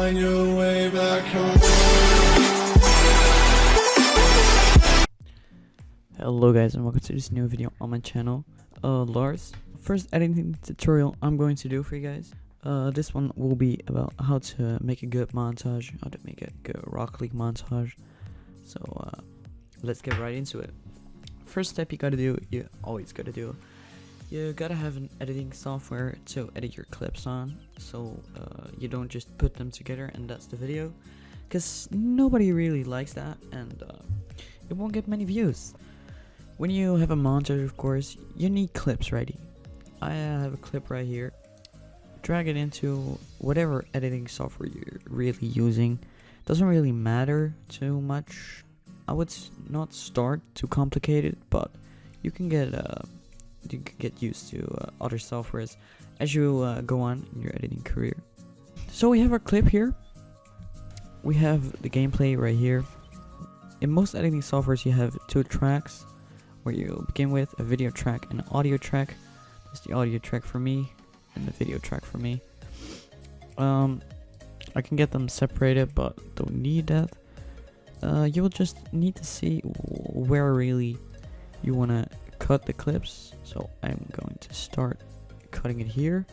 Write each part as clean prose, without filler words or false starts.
find your way back home. Hello guys, and welcome to this new video on my channel. Lars, first editing tutorial I'm going to do for you guys. This one will be about how to make a good montage, how to make a good Rocket League montage. So let's get right into it. First step you gotta do, you gotta have an editing software to edit your clips on, so you don't just put them together and that's the video, because nobody really likes that, and it won't get many views. When you have a montage, of course, you need clips ready. I have a clip right here. Drag it into whatever editing software you're really using. Doesn't really matter too much. I would not start too complicated, but you can get used to other softwares as you go on in your editing career. So we have our clip here. We have the gameplay right here. In most editing softwares, you have two tracks, where you begin with a video track and an audio track. That's the audio track for me and the video track for me. I can get them separated, but don't need that. You will just need to see where really you want to cut the clips. So I'm going to start cutting it here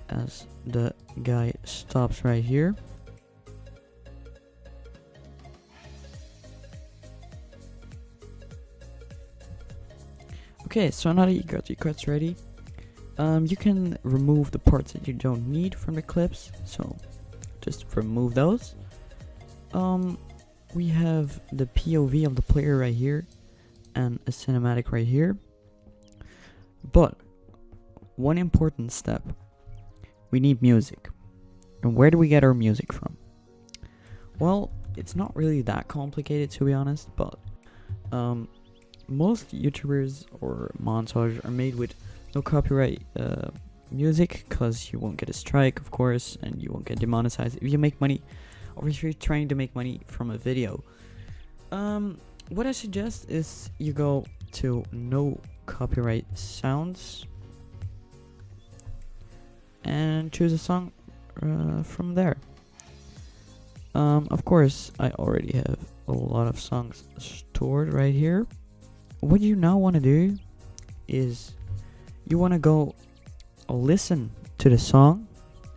as the guy stops right here. Okay, so now that you got your cuts ready, you can remove the parts that you don't need from the clips, so just remove those. We have the POV of the player right here and a cinematic right here. But one important step, we need music. And where do we get our music from? Well, it's not really that complicated, to be honest, but most YouTubers or montage are made with no copyright music, because you won't get a strike, of course, and you won't get demonetized if you make money, or if you're trying to make money from a video. What I suggest is you go to no copyright sounds and choose a song from there. Of course, I already have a lot of songs stored right here. What you now want to do is you want to go listen to the song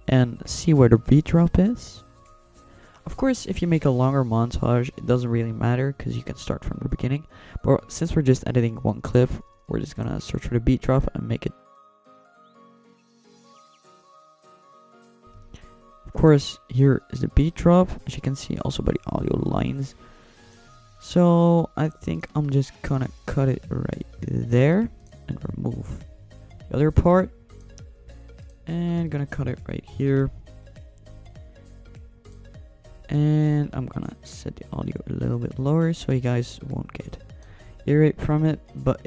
and see where the beat drop is. Of course, if you make a longer montage, it doesn't really matter because you can start from the beginning. But since we're just editing one clip, we're just gonna search for the beat drop and make it. Of course, here is the beat drop, as you can see also by the audio lines. So I think I'm just gonna cut it right there and remove the other part, and gonna cut it right here, and I'm gonna set the audio a little bit lower so you guys won't get irritated from it. But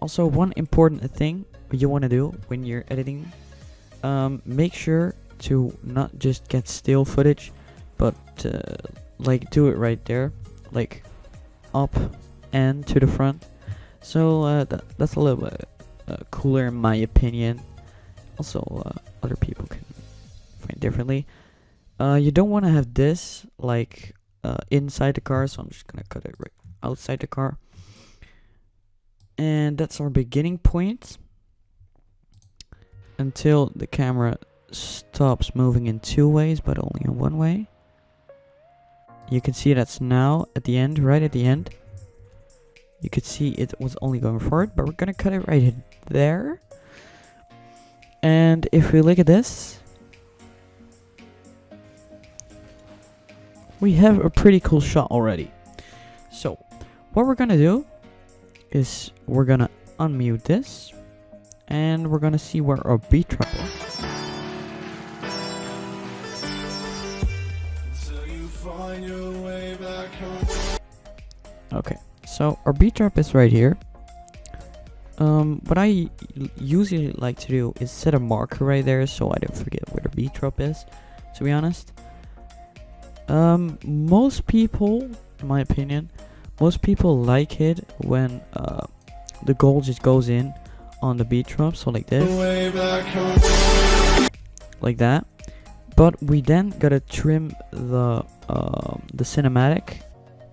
also one important thing you want to do when you're editing, make sure to not just get still footage, but like do it right there, like up and to the front. So that's a little bit cooler in my opinion. Also other people can find differently. You don't want to have this like inside the car, so I'm just gonna cut it right outside the car. And that's our beginning point until the camera stops moving in two ways but only in one way. You can see that's now at the end, right at the end. You could see it was only going forward, but we're gonna cut it right there. And if we look at this, we have a pretty cool shot already. So what we're gonna do is we're gonna unmute this, and we're gonna see where our beat drop is. Okay, so our beat drop is right here. What I usually like to do is set a marker right there so I don't forget where the beat drop is, to be honest. Most people, in my opinion, most people like it when the goal just goes in on the beat drop, so like this, like that. But we then gotta trim the cinematic.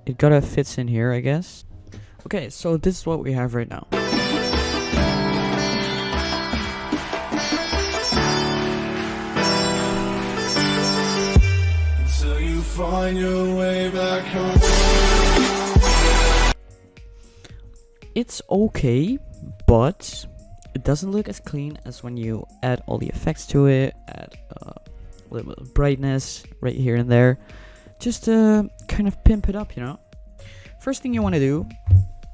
It gotta fits in here, I guess. Okay, so this is what we have right now. Until you find your way back home. It's okay, but it doesn't look as clean as when you add all the effects to it, add a little bit of brightness right here and there, just to kind of pimp it up, you know. First thing you want to do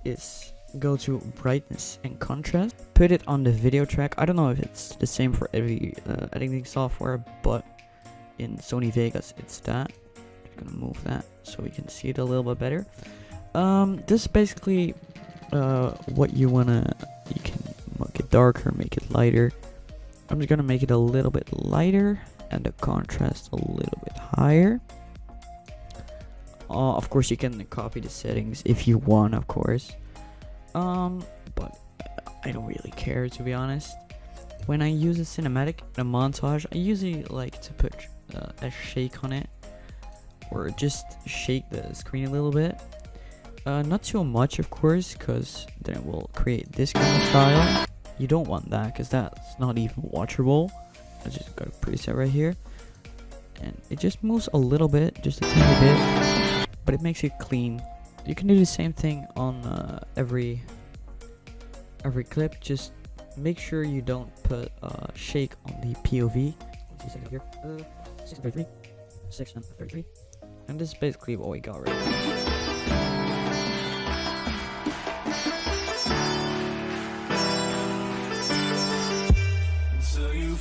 is go to brightness and contrast, put it on the video track. I don't know if it's the same for every editing software, but in Sony Vegas it's that. I'm gonna move that so we can see it a little bit better. This is basically what you can make it darker, make it lighter. I'm just gonna make it a little bit lighter and the contrast a little bit higher. Of course you can copy the settings if you want, of course. But I don't really care, to be honest. When I use a cinematic, a montage, I usually like to put a shake on it, or just shake the screen a little bit. Not too much, of course, because then it will create this kind of style. You don't want that, because that's not even watchable. I just got a preset right here, and it just moves a little bit, just a tiny bit, but it makes it clean. You can do the same thing on every clip. Just make sure you don't put shake on the POV. Let's see here. 633, 633, and this is basically what we got right now.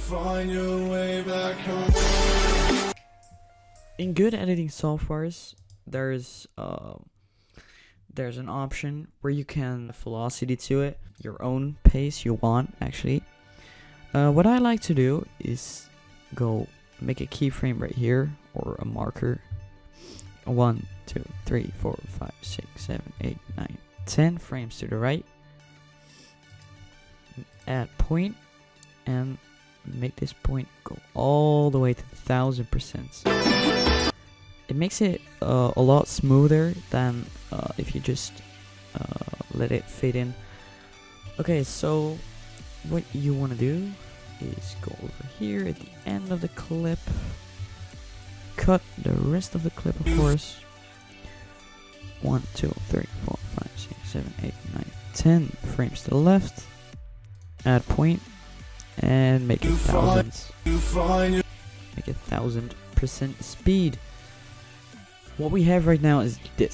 Find your way back home. In good editing softwares, there's an option where you can velocity to it, your own pace you want, actually. What I like to do is go make a keyframe right here, or a marker. 1, 2, 3, 4, 5, 6, 7, 8, 9, 10 frames to the right. Add point and make this point go all the way to 1000%. It makes it a lot smoother than if you just let it fade in. Okay, so what you want to do is go over here at the end of the clip, cut the rest of the clip, of course. 1, 2, 3, 4, 5, 6, 7, 8, 9, 10 frames to the left. Add point and make it thousands. Make it 1000% speed. What we have right now is this.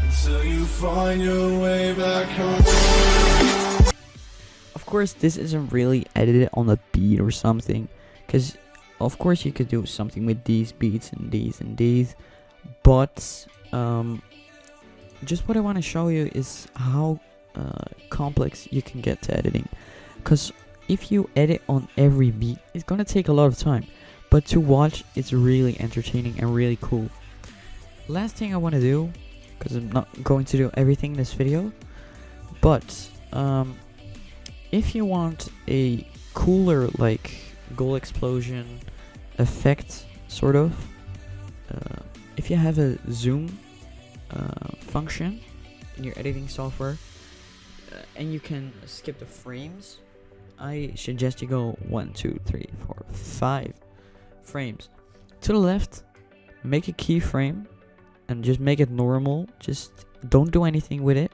Until you find your way back home. Of course, this isn't really edited on a beat or something, because of course you could do something with these beats and these, but just what I want to show you is how complex you can get to editing. Because if you edit on every beat, it's gonna take a lot of time, but to watch, it's really entertaining and really cool. Last thing I want to do, because I'm not going to do everything in this video, but if you want a cooler, like, goal explosion effect, sort of, if you have a zoom function in your editing software, and you can skip the frames, I suggest you go 1, 2, 3, 4, 5 frames to the left. Make a keyframe and just make it normal. Just don't do anything with it.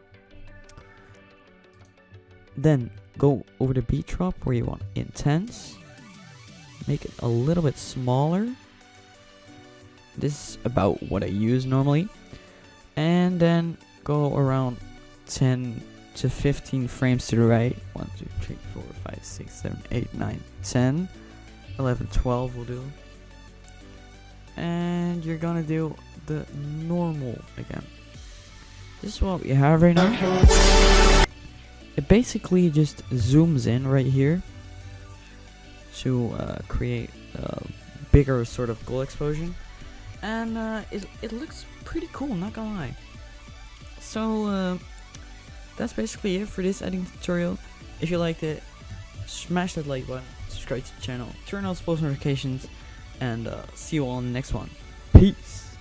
Then go over the beat drop where you want intense. Make it a little bit smaller. This is about what I use normally. And then go around 10 to 15 frames to the right. 1, 2, 3, 4, 5, 6, 7, 8, 9, 10, 11, 12 will do. And you're gonna do the normal again. This is what we have right now. It basically just zooms in right here to create a bigger sort of goal explosion. And it looks pretty cool, not gonna lie. So that's basically it for this editing tutorial. If you liked it, smash that like button, subscribe to the channel, turn on post notifications, and see you all in the next one. Peace.